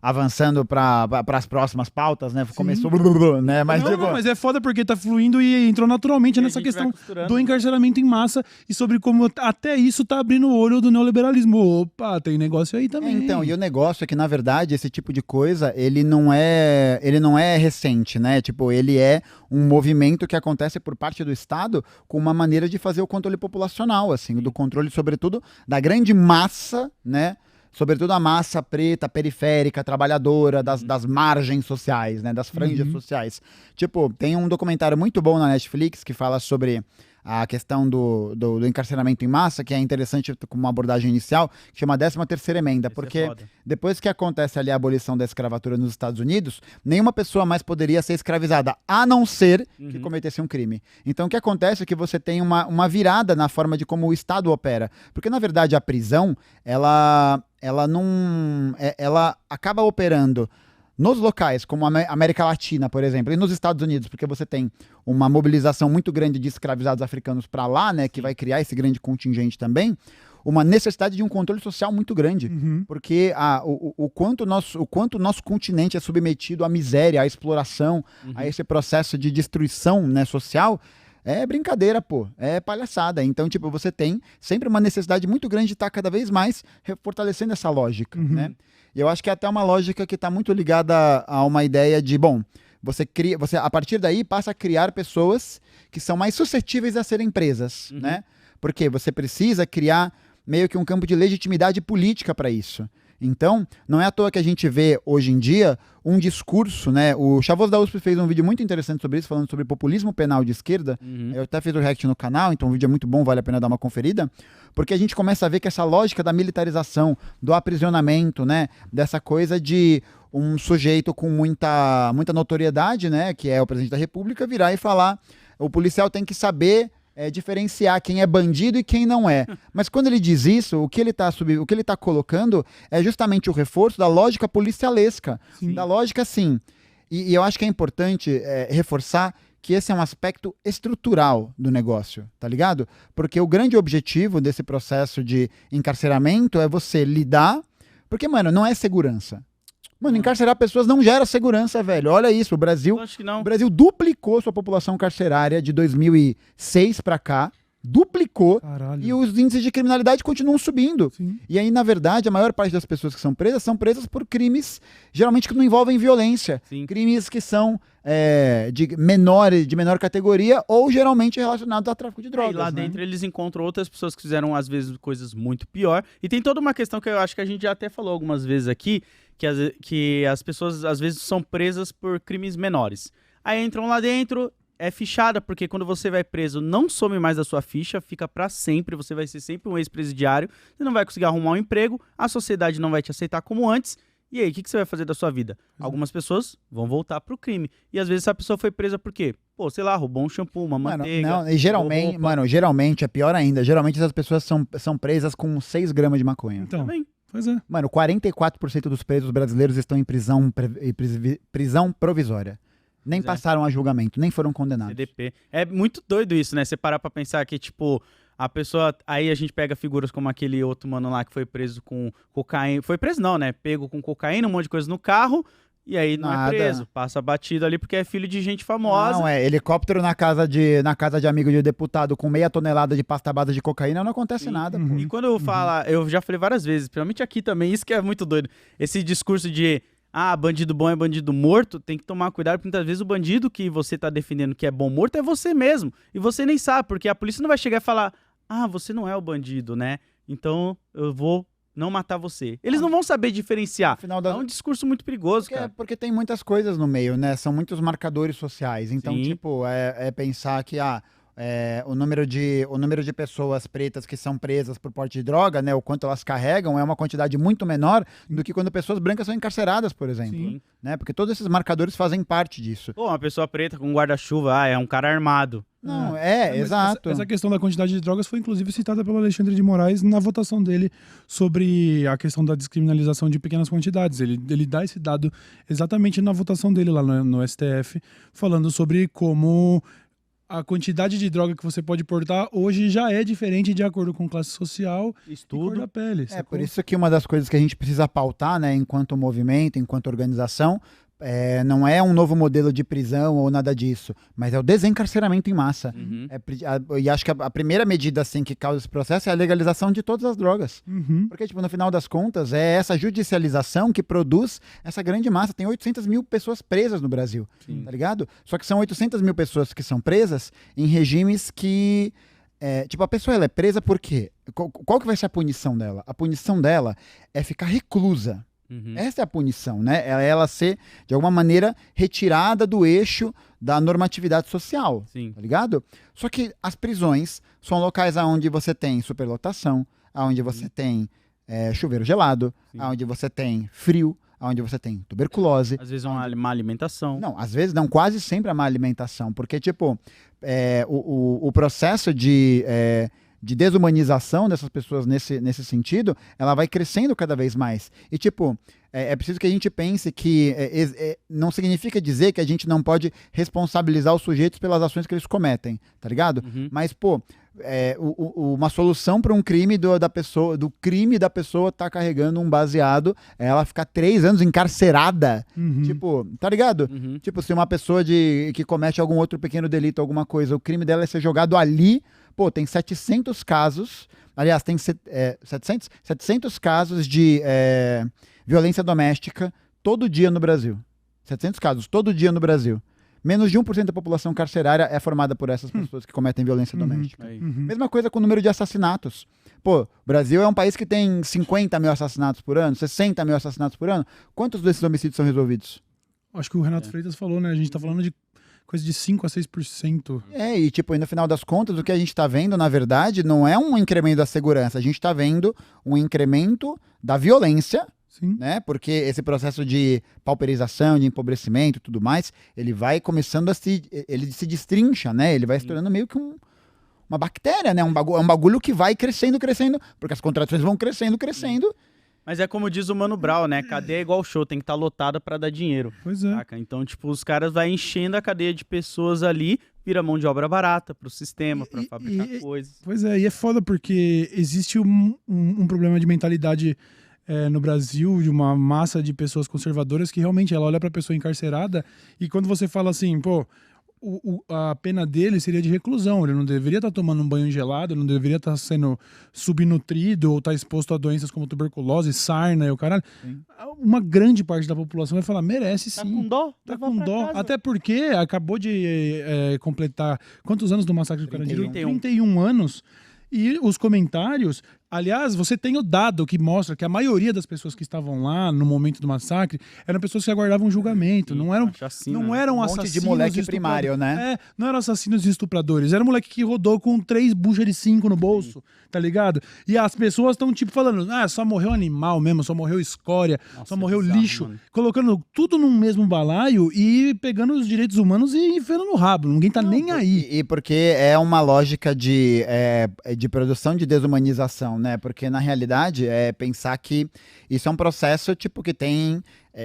avançando para as próximas pautas, né? Começou, né? Mas, Não, tipo, não, mas é foda porque tá fluindo e entrou naturalmente E a nessa gente questão vai costurando. do encarceramento em massa e sobre como até isso tá abrindo o olho do neoliberalismo. Opa, tem negócio aí também. então, e o negócio é que, na verdade, esse tipo de coisa, ele não é recente, né? Tipo, ele é um movimento que acontece por parte do Estado com uma maneira de fazer o controle populacional, assim, do controle, sobretudo, da grande massa, né? Sobretudo a massa preta, periférica, trabalhadora, das margens sociais, né? Das franjas sociais. Tipo, tem um documentário muito bom na Netflix que fala sobre a questão do encarceramento em massa, que é interessante com uma abordagem inicial, que chama 13ª Emenda, Esse é porque foda. depois que acontece ali a abolição da escravatura nos Estados Unidos, nenhuma pessoa mais poderia ser escravizada, a não ser que cometesse um crime. Então o que acontece é que você tem uma virada na forma de como o Estado opera. Porque, na verdade, a prisão, ela acaba operando nos locais, como a América Latina, por exemplo, e nos Estados Unidos, porque você tem uma mobilização muito grande de escravizados africanos para lá, né, que vai criar esse grande contingente também, uma necessidade de um controle social muito grande, porque o quanto o nosso continente é submetido à miséria, à exploração, a esse processo de destruição, né, social, é brincadeira, pô. É palhaçada. Então, tipo, você tem sempre uma necessidade muito grande de estar cada vez mais fortalecendo essa lógica, né? E eu acho que é até uma lógica que está muito ligada a uma ideia de, bom, você a partir daí passa a criar pessoas que são mais suscetíveis a serem presas, né? Porque você precisa criar meio que um campo de legitimidade política para isso. Então, não é à toa que a gente vê hoje em dia um discurso, né? O Chavoso da USP fez um vídeo muito interessante sobre isso, falando sobre populismo penal de esquerda. Eu até fiz o react no canal, então o vídeo é muito bom, vale a pena dar uma conferida, porque a gente começa a ver que essa lógica da militarização, do aprisionamento, né? Dessa coisa de um sujeito com muita notoriedade, né? Que é o presidente da República, virar e falar: o policial tem que saber diferenciar quem é bandido e quem não é. Mas quando ele diz isso, o que ele está colocando é justamente o reforço da lógica policialesca, da lógica, sim. E eu acho que é importante reforçar que esse é um aspecto estrutural do negócio, tá ligado? Porque o grande objetivo desse processo de encarceramento é você lidar... Porque, mano, não é segurança. Mano, encarcerar pessoas não gera segurança, velho. Olha isso, Acho que não. o Brasil duplicou sua população carcerária de 2006 pra cá, duplicou, Caralho. e os índices de criminalidade continuam subindo. Sim. E aí, na verdade, a maior parte das pessoas que são presas por crimes, geralmente que não envolvem violência. Sim. Crimes que são de menor categoria ou geralmente relacionados a tráfico de drogas. E lá né? dentro eles encontram outras pessoas que fizeram, às vezes, coisas muito pior. E tem toda uma questão que eu acho que a gente já até falou algumas vezes aqui, que as pessoas, às vezes, são presas por crimes menores. Aí entram lá dentro, é fichada, porque quando você vai preso, não some mais da sua ficha, fica pra sempre, você vai ser sempre um ex-presidiário, você não vai conseguir arrumar um emprego, a sociedade não vai te aceitar como antes. E aí, o que você vai fazer da sua vida? Algumas pessoas vão voltar pro crime. E às vezes essa pessoa foi presa por quê? Pô, sei lá, roubou um shampoo, uma manteiga. Não, e geralmente, roubou roupa. geralmente é pior ainda. Geralmente essas pessoas são presas com 6 gramas de maconha. Então, Também. pois é. Mano, 44% dos presos brasileiros estão em prisão provisória. Nem Pois é. passaram a julgamento, nem foram condenados. CDP. É muito doido isso, né? Você parar pra pensar que, tipo, a pessoa... Aí a gente pega figuras como aquele outro mano lá que foi preso com cocaína... Foi preso não, né? Pego com cocaína, um monte de coisa no carro, e aí não Nada. é preso. Passa batido ali porque é filho de gente famosa. Não, helicóptero na casa de amigo de deputado com meia tonelada de pasta base de cocaína, não acontece nada, pô. E quando eu falo... Eu já falei várias vezes, principalmente aqui também, isso que é muito doido. Esse discurso de... Ah, bandido bom é bandido morto, tem que tomar cuidado, porque muitas vezes o bandido que você tá defendendo que é bom morto é você mesmo. E você nem sabe, porque a polícia não vai chegar e falar: ah, você não é o bandido, né? Então eu vou não matar você. Eles não vão saber diferenciar. No final É um discurso muito perigoso, cara. Porque tem muitas coisas no meio, né? São muitos marcadores sociais. Então, Sim. tipo, pensar que o número de pessoas pretas que são presas por porte de droga, né? O quanto elas carregam é uma quantidade muito menor do que quando pessoas brancas são encarceradas, por exemplo. Sim. Né? Porque todos esses marcadores fazem parte disso. Pô, uma pessoa preta com guarda-chuva, é um cara armado. Não, Mas exato. Essa questão da quantidade de drogas foi inclusive citada pelo Alexandre de Moraes na votação dele sobre a questão da descriminalização de pequenas quantidades. Ele dá esse dado exatamente na votação dele lá no STF, falando sobre como a quantidade de droga que você pode portar hoje já é diferente de acordo com classe social e cor da pele. Por isso que uma das coisas que a gente precisa pautar, né, enquanto movimento, enquanto organização, não é um novo modelo de prisão ou nada disso, mas é o desencarceramento em massa. E acho que a primeira medida assim, que causa esse processo é a legalização de todas as drogas. Porque, tipo, no final das contas, é essa judicialização que produz essa grande massa. Tem 800 mil pessoas presas no Brasil, tá ligado? Só que são 800 mil pessoas que são presas em regimes que... tipo, a pessoa ela é presa por quê? Qual que vai ser a punição dela? A punição dela é ficar reclusa. Essa é a punição, né? Ela ser, de alguma maneira, retirada do eixo da normatividade social, tá ligado? Só que as prisões são locais onde você tem superlotação, onde você tem chuveiro gelado, onde você tem frio, onde você tem tuberculose. Às vezes uma má alimentação. Não, às vezes não, quase sempre a má alimentação, porque, tipo, o processo de desumanização dessas pessoas nesse sentido, ela vai crescendo cada vez mais. E, tipo, é preciso que a gente pense que não significa dizer que a gente não pode responsabilizar os sujeitos pelas ações que eles cometem, tá ligado? Mas, pô, uma solução para um crime do crime da pessoa tá carregando um baseado, ela ficar 3 anos encarcerada, tipo, tá ligado? Tipo, se uma pessoa que comete algum outro pequeno delito, alguma coisa, o crime dela é ser jogado ali. Pô, tem 700 casos, aliás, tem 700 casos de violência doméstica todo dia no Brasil. 700 casos todo dia no Brasil. Menos de 1% da população carcerária é formada por essas pessoas que cometem violência doméstica. Mesma coisa com o número de assassinatos. Pô, o Brasil é um país que tem 50 mil assassinatos por ano, 60 mil assassinatos por ano. Quantos desses homicídios são resolvidos? Acho que o Renato Freitas falou, né? A gente tá falando de coisa de 5 a 6%. E tipo, no final das contas, o que a gente tá vendo, na verdade, não é um incremento da segurança, a gente tá vendo um incremento da violência, né? Porque esse processo de pauperização, de empobrecimento e tudo mais, ele vai começando ele se destrincha, né? Ele vai se tornando meio que uma bactéria, né? É um bagulho que vai crescendo, porque as contradições vão crescendo. Mas é como diz o Mano Brown, né? Cadeia é igual show, tem que estar lotada pra dar dinheiro. Pois é. Saca? Então, tipo, os caras vão enchendo a cadeia de pessoas ali, vira mão de obra barata pro sistema, pra fabricar coisas. Pois é, e é foda porque existe um problema de mentalidade no Brasil, de uma massa de pessoas conservadoras que realmente ela olha pra pessoa encarcerada e quando você fala assim, pô, a pena dele seria de reclusão, ele não deveria estar tomando um banho gelado, ele não deveria estar sendo subnutrido ou estar exposto a doenças como tuberculose, sarna e o caralho. Uma grande parte da população vai falar, merece sim. Tá com dó? Tá com dó. Até porque acabou de completar quantos anos do massacre do Carandiru? 31 anos. E os comentários, aliás, você tem o dado que mostra que a maioria das pessoas que estavam lá no momento do massacre eram pessoas que aguardavam julgamento, não eram assassinos de moleque primário, né? Não eram assassinos e estupradores, era moleque que rodou com 3 buchas de 5 no bolso, tá ligado? E as pessoas estão tipo falando, só morreu animal mesmo, só morreu escória, só morreu lixo, mano. Colocando tudo num mesmo balaio e pegando os direitos humanos e enfiando no rabo, ninguém tá nem aí. E porque é uma lógica de produção de desumanização, né? Porque, na realidade, pensar que isso é um processo, tipo, que tem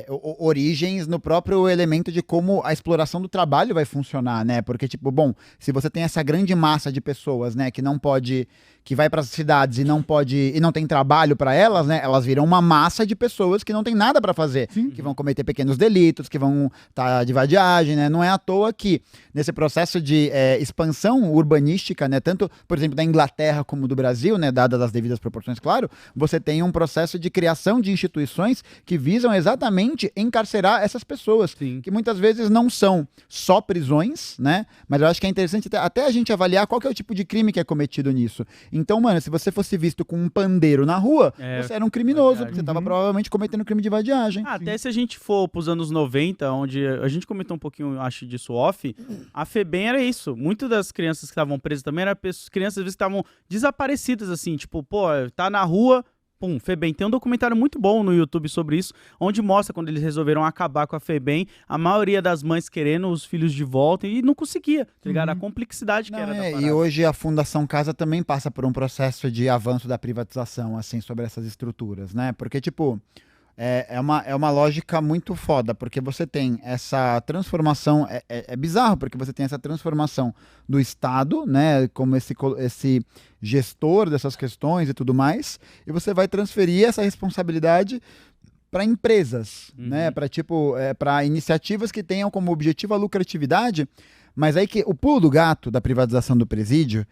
origens no próprio elemento de como a exploração do trabalho vai funcionar, né? Porque, tipo, bom, se você tem essa grande massa de pessoas, né, que vai para as cidades e não tem trabalho para elas, né? Elas viram uma massa de pessoas que não tem nada para fazer, que vão cometer pequenos delitos, que vão estar de vadiagem, né? Não é à toa que nesse processo de expansão urbanística, né, tanto, por exemplo, da Inglaterra como do Brasil, né, dadas as devidas proporções, claro, você tem um processo de criação de instituições que visam exatamente encarcerar essas pessoas, que muitas vezes não são só prisões, né? Mas eu acho que é interessante até a gente avaliar qual que é o tipo de crime que é cometido nisso. Então, mano, se você fosse visto com um pandeiro na rua, você era um criminoso, porque você estava provavelmente cometendo crime de vadiagem. Até se a gente for pros anos 90, onde a gente comentou um pouquinho, acho, disso off, a FEBEM era isso. Muitas das crianças que estavam presas também eram crianças, às vezes, que estavam desaparecidas, assim, tipo, pô, tá na rua... FEBEM. Tem um documentário muito bom no YouTube sobre isso, onde mostra quando eles resolveram acabar com a FEBEM, a maioria das mães querendo os filhos de volta e não conseguia, tá ligado? A complexidade que era da parada. E hoje a Fundação Casa também passa por um processo de avanço da privatização, assim, sobre essas estruturas, né? Porque, tipo, é uma lógica muito foda, porque você tem essa transformação, é bizarro, porque você tem essa transformação do Estado, né, como esse gestor dessas questões e tudo mais, e você vai transferir essa responsabilidade para empresas, né, para iniciativas que tenham como objetivo a lucratividade, mas aí que o pulo do gato da privatização do presídio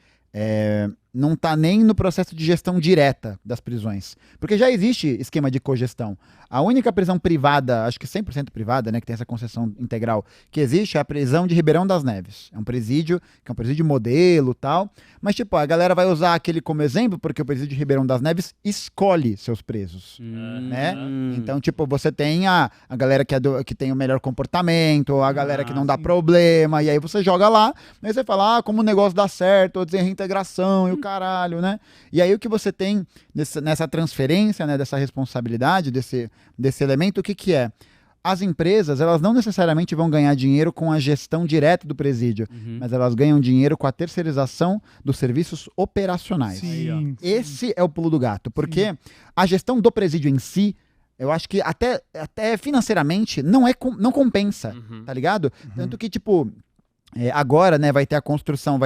não está nem no processo de gestão direta das prisões. Porque já existe esquema de cogestão. A única prisão privada, acho que 100% privada, né, que tem essa concessão integral, que existe é a prisão de Ribeirão das Neves. É um presídio, que é um presídio modelo e tal. Mas, tipo, a galera vai usar aquele como exemplo porque o presídio de Ribeirão das Neves escolhe seus presos. Né? Então, tipo, você tem a galera que tem o melhor comportamento, a galera que não dá problema, e aí você joga lá, aí você fala, como o negócio dá certo, ou dizer reintegração e o caralho, né? E aí o que você tem nessa transferência, né, dessa responsabilidade, desse elemento, o que é? As empresas, elas não necessariamente vão ganhar dinheiro com a gestão direta do presídio, mas elas ganham dinheiro com a terceirização dos serviços operacionais. Sim. Esse é o pulo do gato, porque a gestão do presídio em si, eu acho que até financeiramente não compensa, tá ligado? Tanto que, tipo, agora, né, vai ter a construção,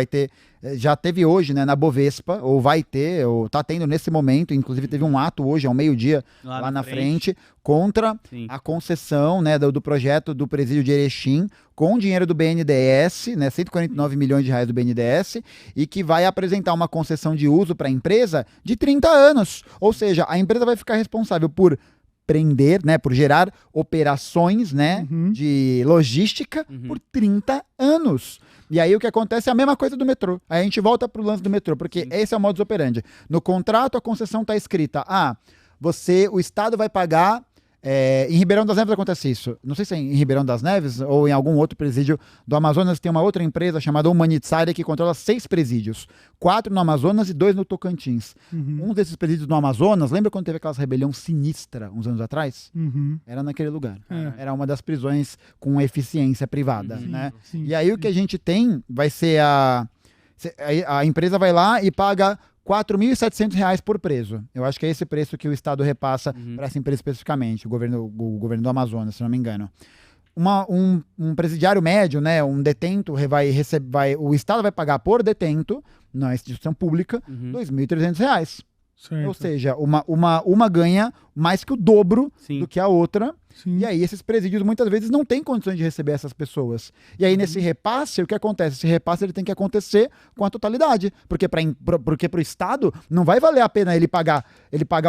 já teve hoje, né, na Bovespa, ou vai ter, ou tá tendo nesse momento, inclusive teve um ato hoje, ao meio-dia, lá na frente, contra a concessão, né, do projeto do presídio de Erechim, com dinheiro do BNDES, né, 149 milhões de reais do BNDES, e que vai apresentar uma concessão de uso para a empresa de 30 anos. Ou seja, a empresa vai ficar responsável por prender, né, por gerar operações, né, de logística por 30 anos. E aí o que acontece é a mesma coisa do metrô. Aí a gente volta pro lance do metrô, porque esse é o modus operandi. No contrato a concessão está escrita, o Estado vai pagar, em Ribeirão das Neves acontece isso. Não sei se é em Ribeirão das Neves ou em algum outro presídio do Amazonas, tem uma outra empresa chamada Humanitsária que controla 6 presídios. 4 no Amazonas e 2 no Tocantins. Um desses presídios no Amazonas, lembra quando teve aquela rebelião sinistra uns anos atrás? Era naquele lugar. Era uma das prisões com eficiência privada, né? E aí o que a gente tem vai ser a empresa vai lá e paga R$4.700 por preso. Eu acho que é esse preço que o Estado repassa para essa empresa especificamente, o governo do Amazonas, se não me engano. Um presidiário médio, né, um detento, o Estado vai pagar por detento, na instituição pública, R$2.300. Ou seja, uma ganha mais que o dobro do que a outra. E aí esses presídios muitas vezes não têm condições de receber essas pessoas. E aí nesse repasse, o que acontece? Esse repasse ele tem que acontecer com a totalidade. Porque para o Estado não vai valer a pena ele pagar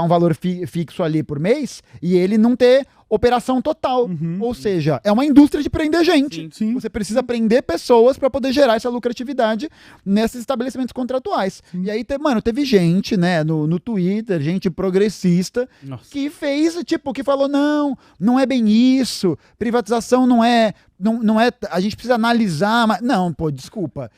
um valor fixo ali por mês e ele não ter operação total. Ou seja, é uma indústria de prender gente. Você precisa prender pessoas para poder gerar essa lucratividade nesses estabelecimentos contratuais. E aí, teve gente, né, no Twitter, gente progressista, que fez, que falou, não é bem isso, privatização não é, a gente precisa analisar, mas não, desculpa.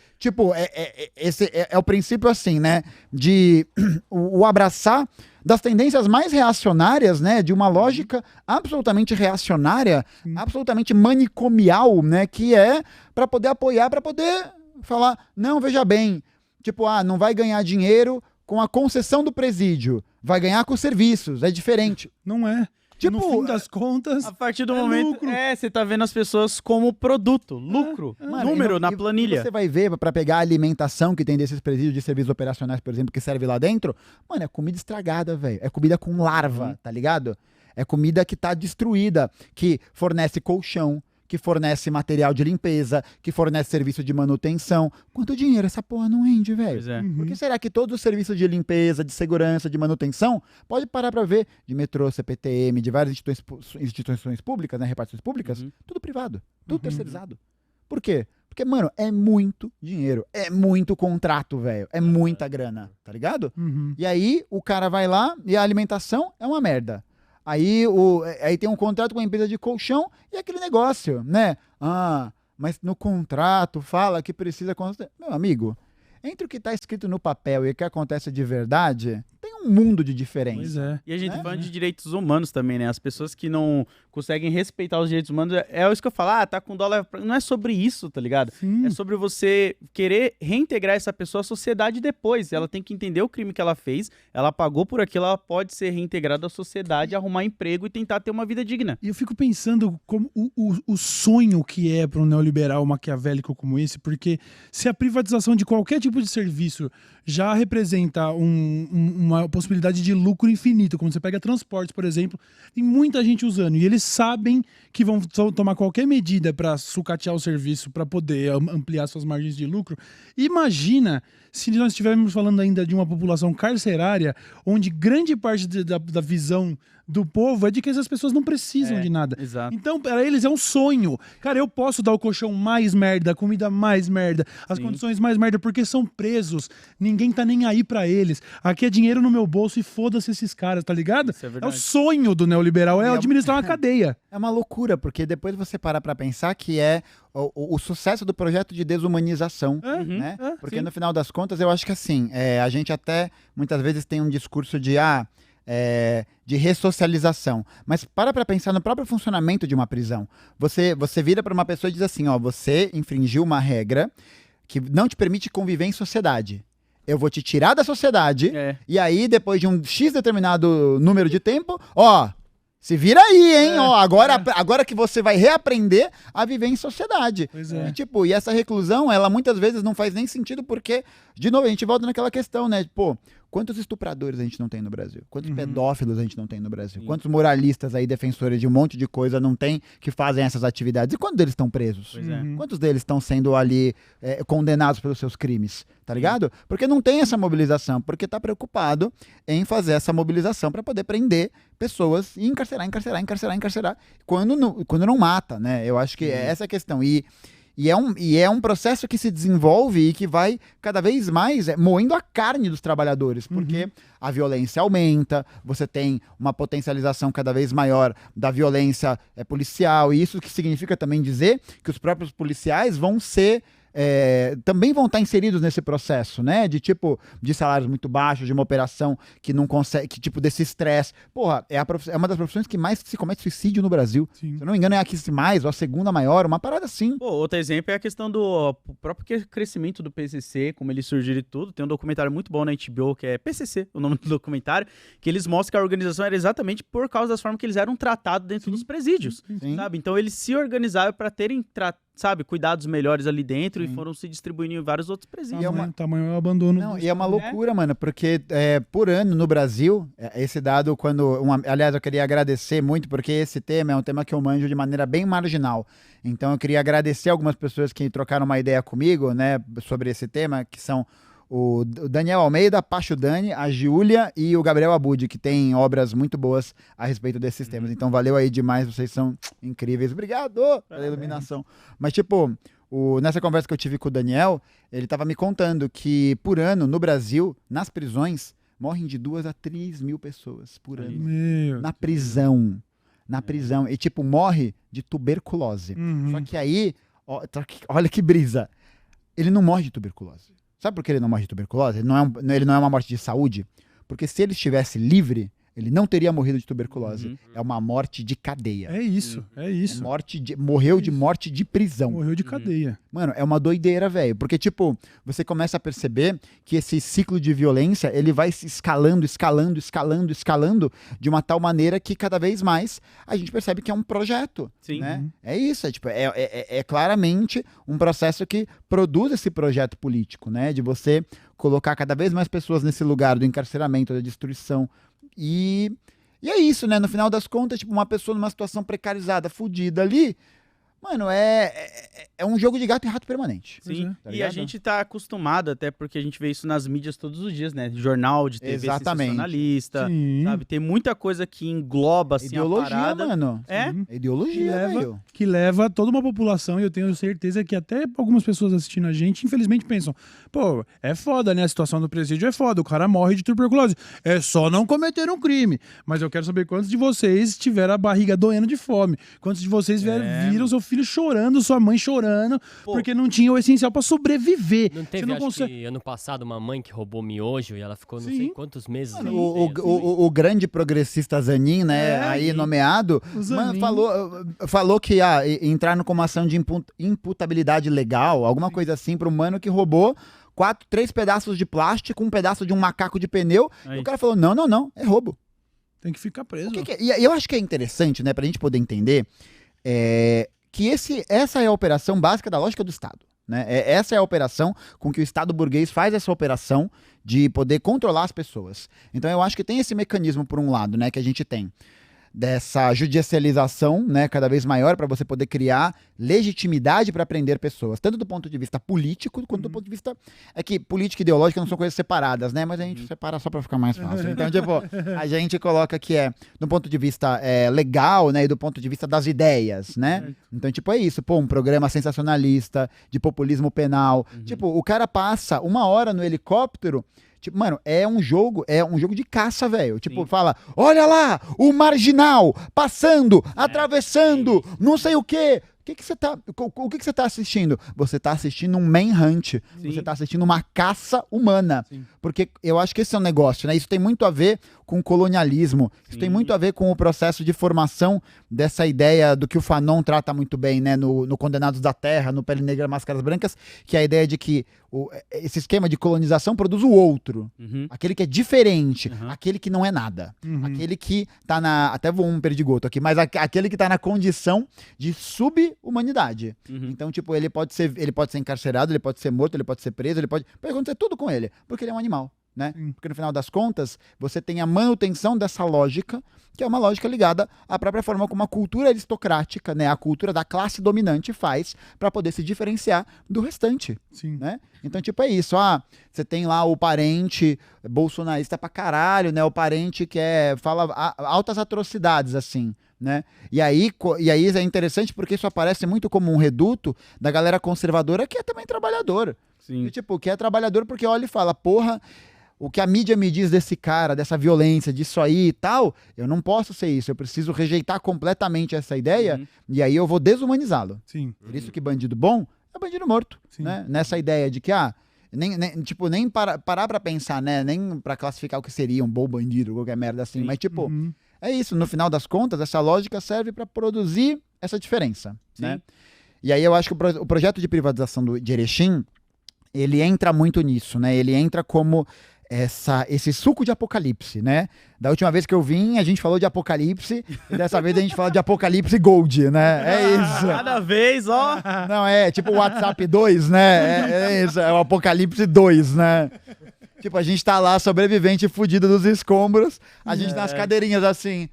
Esse é o princípio assim, né, de o abraçar das tendências mais reacionárias, né, de uma lógica absolutamente reacionária, absolutamente manicomial, né, que é para poder apoiar, para poder falar, não, veja bem, não vai ganhar dinheiro com a concessão do presídio, vai ganhar com os serviços, é diferente. Não é. No fim das contas, a partir do momento, você tá vendo as pessoas como produto, lucro, número na planilha. Você vai ver, para pegar a alimentação que tem desses presídios de serviços operacionais, por exemplo, que serve lá dentro, é comida estragada, velho. É comida com larva, tá ligado? É comida que tá destruída, que fornece colchão, que fornece material de limpeza, que fornece serviço de manutenção. Quanto dinheiro essa porra não rende, velho? Por que será que todos os serviços de limpeza, de segurança, de manutenção, pode parar pra ver, de metrô, CPTM, de várias instituições públicas, né, repartições públicas, tudo privado, tudo terceirizado. Por quê? Porque, é muito dinheiro, é muito contrato, velho, é muita grana, tá ligado? E aí, o cara vai lá e a alimentação é uma merda. Aí tem um contrato com a empresa de colchão e aquele negócio, né? Mas no contrato fala que precisa... Meu amigo, entre o que está escrito no papel e o que acontece de verdade, tem um mundo de diferença. Pois é. E a gente tá falando de direitos humanos também, né? As pessoas que não conseguem respeitar os direitos humanos, é isso que eu falo, tá com dólar... Não é sobre isso, tá ligado? Sim. É sobre você querer reintegrar essa pessoa à sociedade depois. Ela tem que entender o crime que ela fez, ela pagou por aquilo, ela pode ser reintegrada à sociedade, arrumar emprego e tentar ter uma vida digna. E eu fico pensando como o sonho que é para um neoliberal maquiavélico como esse, porque se a privatização de qualquer tipo de serviço já representa uma possibilidade de lucro infinito, como você pega transportes, por exemplo, tem muita gente usando, e eles sabem que vão tomar qualquer medida para sucatear o serviço, para poder ampliar suas margens de lucro. Imagina se nós estivéssemos falando ainda de uma população carcerária, onde grande parte da visão do povo é de que essas pessoas não precisam de nada. Exato. Então, para eles é um sonho. Cara, eu posso dar o colchão mais merda, a comida mais merda, as Sim. condições mais merda, porque são presos. Ninguém tá nem aí pra eles. Aqui é dinheiro no meu bolso e foda-se esses caras, tá ligado? Isso é É o verdade. sonho do neoliberal, é administrar uma cadeia. É uma loucura, porque depois você para pra pensar que é o sucesso do projeto de desumanização, né? Porque sim. no final das contas, eu acho que assim, a gente até muitas vezes tem um discurso de ressocialização. Mas para pensar no próprio funcionamento de uma prisão. Você vira para uma pessoa e diz assim, ó, você infringiu uma regra que não te permite conviver em sociedade. Eu vou te tirar da sociedade, e aí, depois de um X determinado número de tempo, ó, se vira aí, hein? Ó, agora que você vai reaprender a viver em sociedade. Pois é. E essa reclusão, ela muitas vezes não faz nem sentido, porque, de novo, a gente volta naquela questão, né? Pô, quantos estupradores a gente não tem no Brasil? Quantos pedófilos a gente não tem no Brasil? Sim. Quantos moralistas aí, defensores de um monte de coisa não tem, que fazem essas atividades? E quantos deles estão presos? Pois é. Quantos deles estão sendo ali condenados pelos seus crimes? Tá ligado? Porque não tem essa mobilização, porque tá preocupado em fazer essa mobilização para poder prender pessoas e encarcerar, quando não mata, né? Eu acho que é essa a questão. E é um processo que se desenvolve e que vai cada vez mais moendo a carne dos trabalhadores, porque a violência aumenta, você tem uma potencialização cada vez maior da violência policial, e isso que significa também dizer que os próprios policiais vão ser também vão estar inseridos nesse processo, né? De salários muito baixos, de uma operação que não consegue, desse estresse. Porra, é uma das profissões que mais se comete suicídio no Brasil. Sim. Se eu não me engano, é a que mais, ou a segunda maior, uma parada assim. Pô, outro exemplo é a questão do próprio crescimento do PCC, como ele surgiu e tudo. Tem um documentário muito bom na HBO, que é PCC, o nome do documentário, que eles mostram que a organização era exatamente por causa das formas que eles eram tratados dentro dos presídios, Sim. sabe? Então eles se organizaram para terem cuidados melhores ali dentro, Sim. e foram se distribuindo em vários outros presídios. Tamanho é o abandono. Não, e é uma loucura, mano, porque por ano no Brasil, esse dado, aliás, eu queria agradecer muito, porque esse tema é um tema que eu manjo de maneira bem marginal. Então eu queria agradecer algumas pessoas que trocaram uma ideia comigo, né, sobre esse tema, que são o Daniel Almeida, Pacho Dani, a Giulia e o Gabriel Abud, que tem obras muito boas a respeito desses temas. Então valeu aí demais, vocês são incríveis. Obrigado pela iluminação. Mas nessa conversa que eu tive com o Daniel, ele estava me contando que por ano, no Brasil, nas prisões, morrem de 2 a 3 mil pessoas por ano. Na prisão. E morre de tuberculose. Só que aí, olha que brisa. Ele não morre de tuberculose. Sabe por que ele não morre de tuberculose? Ele não é uma morte de saúde? Porque se ele estivesse livre, ele não teria morrido de tuberculose. É uma morte de cadeia. É isso. Morreu de morte de prisão. Morreu de cadeia. Mano, é uma doideira, velho. Porque, você começa a perceber que esse ciclo de violência, ele vai se escalando de uma tal maneira que cada vez mais a gente percebe que é um projeto. Sim. Né? É isso, é claramente um processo que produz esse projeto político, né? De você colocar cada vez mais pessoas nesse lugar do encarceramento, da destruição. E é isso, né? No final das contas, uma pessoa numa situação precarizada, fudida ali, mano, é um jogo de gato e rato permanente. Sim, Tá e ligado? a gente tá acostumado, até porque a gente vê isso nas mídias todos os dias, né? Jornal de TV sensacionalista, Sim. sabe? Tem muita coisa que engloba, assim, Ideologia, a parada. mano. É? Sim. É ideologia, velho. Que leva toda uma população, e eu tenho certeza que até algumas pessoas assistindo a gente, infelizmente, pensam, pô, é foda, né? A situação do presídio é foda, o cara morre de tuberculose. É só não cometer um crime. Mas eu quero saber quantos de vocês tiveram a barriga doendo de fome. Quantos de vocês viram seu filho chorando, sua mãe chorando, porque não tinha o essencial pra sobreviver. Não teve, que ano passado, uma mãe que roubou miojo e ela ficou não sei quantos meses. O grande progressista Zanin, né, aí nomeado, falou que ia entrar numa ação de imputabilidade legal, alguma coisa assim, pro mano que roubou 3 pedaços de plástico, um pedaço de um macaco de pneu, e o cara falou, não, é roubo. Tem que ficar preso. E eu acho que é interessante, né, pra gente poder entender que essa é a operação básica da lógica do Estado. Né? Essa é a operação com que o Estado burguês faz essa operação de poder controlar as pessoas. Então eu acho que tem esse mecanismo, por um lado, né, que a gente tem dessa judicialização, né, cada vez maior, para você poder criar legitimidade para prender pessoas, tanto do ponto de vista político, quanto do ponto de vista... É que política e ideológica não são coisas separadas, né, mas a gente separa só para ficar mais fácil. Então, tipo, a gente coloca que do ponto de vista legal, né, e do ponto de vista das ideias, né. Então, tipo, é isso, um programa sensacionalista, de populismo penal. Tipo, o cara passa 1 hora no helicóptero. Tipo, mano, é um jogo de caça, velho. Tipo, fala, olha lá, o marginal passando, atravessando, não sei o quê. O que você tá assistindo? Você tá assistindo um manhunt. Você tá assistindo uma caça humana. Porque eu acho que esse é um negócio, né? Isso tem muito a ver com o colonialismo. Isso tem muito a ver com o processo de formação dessa ideia do que o Fanon trata muito bem, né? No Condenados da Terra, no Pele Negra, Máscaras Brancas, que é a ideia de que esse esquema de colonização produz o outro. Aquele que é diferente. Aquele que não é nada. Aquele que tá até vou um perdigoto aqui, mas aquele que tá na condição de subhumanidade. Então, tipo, ele pode ser encarcerado, ele pode ser morto, ele pode ser preso, pode acontecer tudo com ele, porque ele é um animal, né? Porque no final das contas, você tem a manutenção dessa lógica, que é uma lógica ligada à própria forma como a cultura aristocrática, né, a cultura da classe dominante faz para poder se diferenciar do restante, né? Então, tipo, é isso, você tem lá o parente bolsonarista pra caralho, né, o parente que fala altas atrocidades, assim, né? E aí é interessante porque isso aparece muito como um reduto da galera conservadora que é também trabalhador. E, tipo, que é trabalhador porque olha e fala, porra, o que a mídia me diz desse cara, dessa violência, disso aí e tal, eu não posso ser isso, eu preciso rejeitar completamente essa ideia e aí eu vou desumanizá-lo. Por isso que bandido bom é bandido morto, né? Nessa ideia de que, nem parar pra pensar, né? Nem pra classificar o que seria um bom bandido, qualquer merda assim, mas tipo... É isso, no final das contas, essa lógica serve para produzir essa diferença, né? E aí eu acho que o projeto de privatização de Erechim, ele entra muito nisso, né? Ele entra como esse suco de apocalipse, né? Da última vez que eu vim, a gente falou de apocalipse, e dessa vez a gente fala de apocalipse gold, né? É isso. Cada vez, ó. Não, é tipo o WhatsApp 2, né? É isso, é o apocalipse 2, né? Tipo, a gente tá lá, sobrevivente, fudido dos escombros, a gente nas cadeirinhas assim,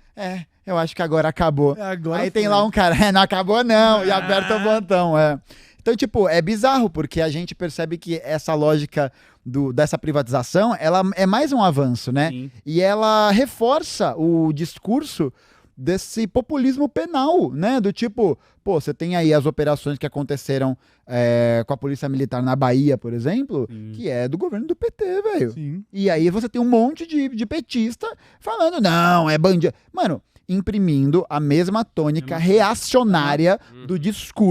eu acho que agora acabou. Aí tem lá um cara, não acabou não, e aperta o botão, Então, tipo, é bizarro, porque a gente percebe que essa lógica dessa privatização, ela é mais um avanço, né? E ela reforça o discurso desse populismo penal, né? Do tipo, você tem aí as operações que aconteceram com a polícia militar na Bahia, por exemplo, que é do governo do PT, velho. E aí você tem um monte de petista falando, não, é bandido. Mano, imprimindo a mesma tônica reacionária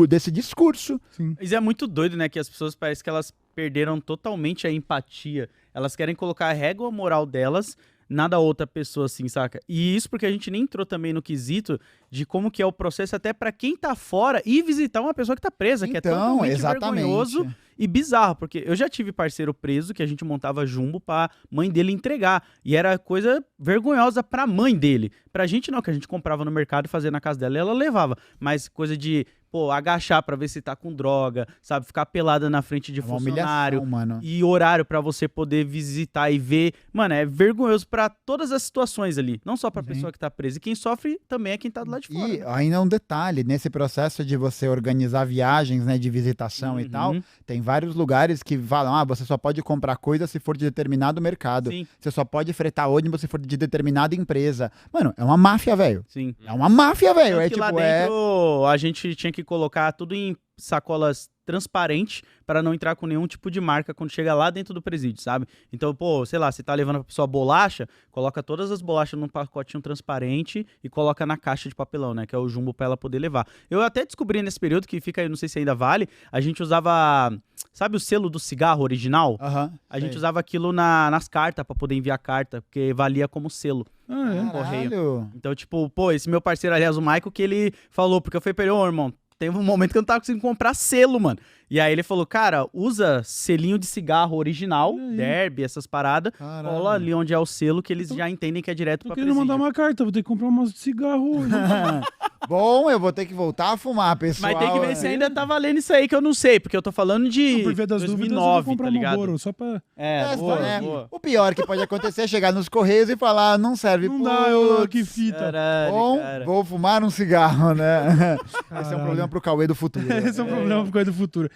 desse discurso. Isso é muito doido, né? Que as pessoas parece que elas perderam totalmente a empatia. Elas querem colocar a régua moral delas nada outra pessoa, assim, saca? E isso porque a gente nem entrou também no quesito de como que é o processo até pra quem tá fora e visitar uma pessoa que tá presa, que é totalmente vergonhoso e bizarro, porque eu já tive parceiro preso que a gente montava jumbo pra mãe dele entregar, e era coisa vergonhosa pra mãe dele. Pra gente não, que a gente comprava no mercado e fazia na casa dela e ela levava, mas coisa de, agachar pra ver se tá com droga, sabe, ficar pelada na frente de funcionário, mano. E horário pra você poder visitar e ver, mano, é vergonhoso pra todas as situações ali, não só pra pessoa que tá presa, e quem sofre também é quem tá do lado de fora. E ainda um detalhe, nesse processo de você organizar viagens, né, de visitação e tal, tem vários lugares que falam, você só pode comprar coisa se for de determinado mercado, você só pode fretar ônibus se for de determinada empresa. Mano, é uma máfia, velho. É uma máfia, velho. Lá dentro a gente tinha que colocar tudo em sacolas transparentes para não entrar com nenhum tipo de marca quando chega lá dentro do presídio, sabe? Então, pô, sei lá, você tá levando pra pessoa bolacha, coloca todas as bolachas num pacotinho transparente e coloca na caixa de papelão, né? Que é o jumbo pra ela poder levar. Eu até descobri nesse período, que fica aí, não sei se ainda vale, a gente usava, sabe o selo do cigarro original? A gente usava aquilo nas cartas pra poder enviar carta, porque valia como selo. Ah, Correio. Então, tipo, pô, esse meu parceiro, aliás, o Michael, que ele falou, porque eu falei pra ele, ô, irmão, teve um momento que eu não tava conseguindo comprar selo, mano. E aí ele falou, cara, usa selinho de cigarro original, derby, essas paradas, cola ali onde é o selo, que eles já entendem que é direto pra presídio. Eu querendo mandar uma carta, vou ter que comprar umas cigarro hoje. Bom, eu vou ter que voltar a fumar, pessoal. Mas tem que ver se ainda tá valendo isso aí, que eu não sei, porque eu tô falando de Por via das 2009, dúvidas, eu vou comprar tá ligado? Marlboro, só pra... Boa. O pior que pode acontecer é chegar nos Correios e falar, não serve. Não dá, eu que fita. Caralho, Bom, cara. vou fumar um cigarro, né? Esse é um problema pro Cauê do futuro. Esse é um problema pro Cauê do futuro.